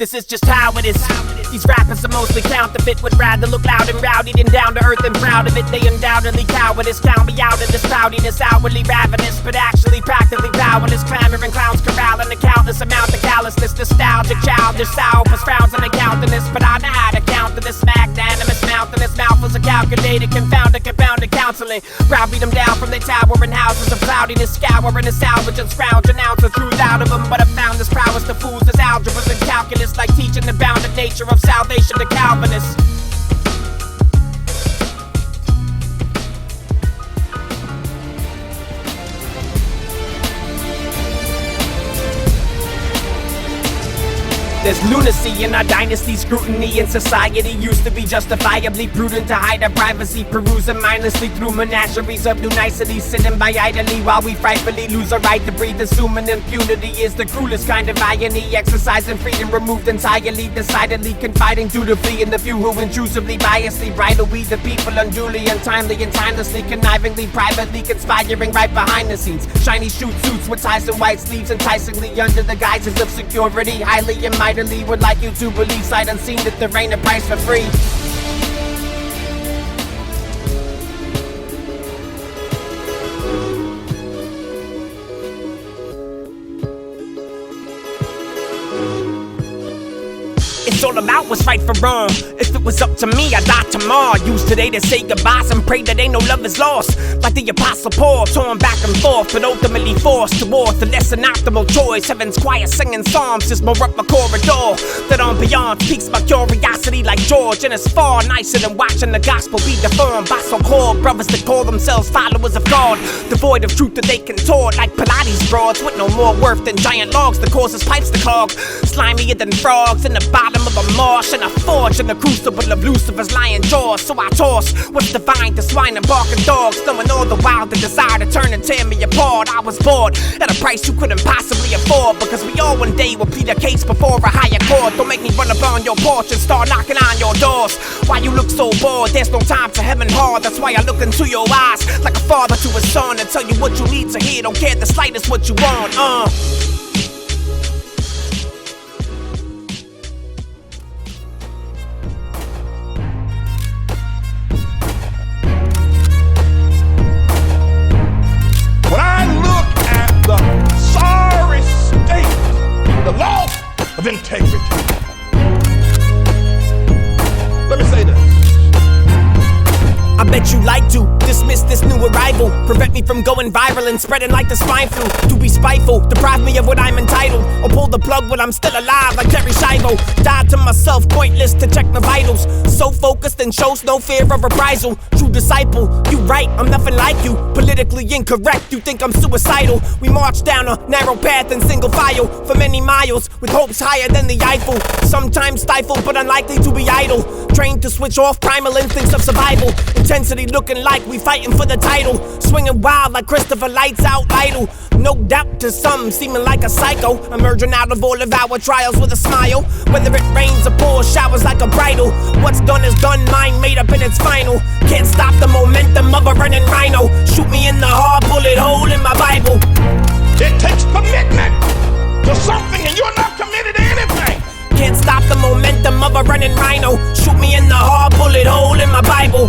This is just how it is. These rappers are mostly counterfeit, would rather look loud and rowdy than down to earth and proud of it. They undoubtedly cowardice, count me out of this cloudiness, outwardly ravenous, but actually practically powerless. Clamoring clowns corralling a countless amount of callousness, nostalgic, childish, sourpuss frowns on the countenance. But I know how to counter this magnanimous mountainous mouthfuls of calculated, confounded counseling. Browbeat them down from their towering houses of cloudiness, scouring the salvage and scrounge an ounce of truth out of them. But I found this prowess to fools, this algebras and calculus, like teaching the bounded nature of salvation to Calvinists. There's lunacy in our dynasty, scrutiny in society used to be justifiably prudent to hide our privacy, perusing mindlessly through menageries of new niceties, sitting by idly while we frightfully lose our right to breathe, assuming impunity is the cruelest kind of irony, exercising freedom removed entirely, decidedly confiding dutifully in the few who intrusively, biasly bridle we the people unduly, untimely and timelessly, connivingly, privately conspiring right behind the scenes, shiny shoot suits with ties and white sleeves, enticingly under the guises of security, highly and mightily would like you to believe sight unseen that there ain't a price for free. It's all about what's right for wrong. If it was up to me, I'd die tomorrow. Use today to say goodbyes and pray that ain't no love is lost. Like the Apostle Paul, torn back and forth, but ultimately forced towards the less than optimal choice. Heaven's choir singing psalms is more up my corridor. That on beyond piques my curiosity like George, and it's far nicer than watching the gospel be deformed by so-called brothers that call themselves followers of God, devoid of truth that they contort like Pilates broads with no more worth than giant logs that causes pipes to clog, slimier than frogs in the bottom of a marsh, and I forge in the crucible of Lucifer's lion jaws. So I toss what's divine to swine and barking dogs, knowing all the while the desire to turn and tear me apart. I was bored at a price you couldn't possibly afford, because we all one day will plead a case before a higher court. Don't make me run up on your porch and start knocking on your doors. Why you look so bored? There's no time to hem and haw. That's why I look into your eyes like a father to his son and tell you what you need to hear. Don't care the slightest what you want. The loss of integrity. Let me say this. I bet you like to dismiss this new arrival, prevent me from going viral and spreading like the swine flu. To be spiteful, deprive me of what I'm entitled, or pull the plug when I'm still alive like Terry Schiavo. Died to myself, pointless to check my vitals. So focused and shows no fear of reprisal. True disciple, you right, I'm nothing like you. Politically incorrect, you think I'm suicidal. We march down a narrow path in single file for many miles, with hopes higher than the Eiffel. Sometimes stifled, but unlikely to be idle. Trained to switch off primal instincts of survival. Intensity looking like we fighting for the title. Swinging wild like Christopher Lights Out Idol. No doubt to some, seeming like a psycho. Emerging out of all of our trials with a smile. Whether it rains or pours showers like a bridle. What's done is done, mind made up in its final. Can't stop the momentum of a running rhino. Shoot me in the hard bullet hole in my Bible. It takes commitment to something and you're not committed to anything. Can't stop the momentum of a running rhino. Shoot me in the hard bullet hole in my Bible.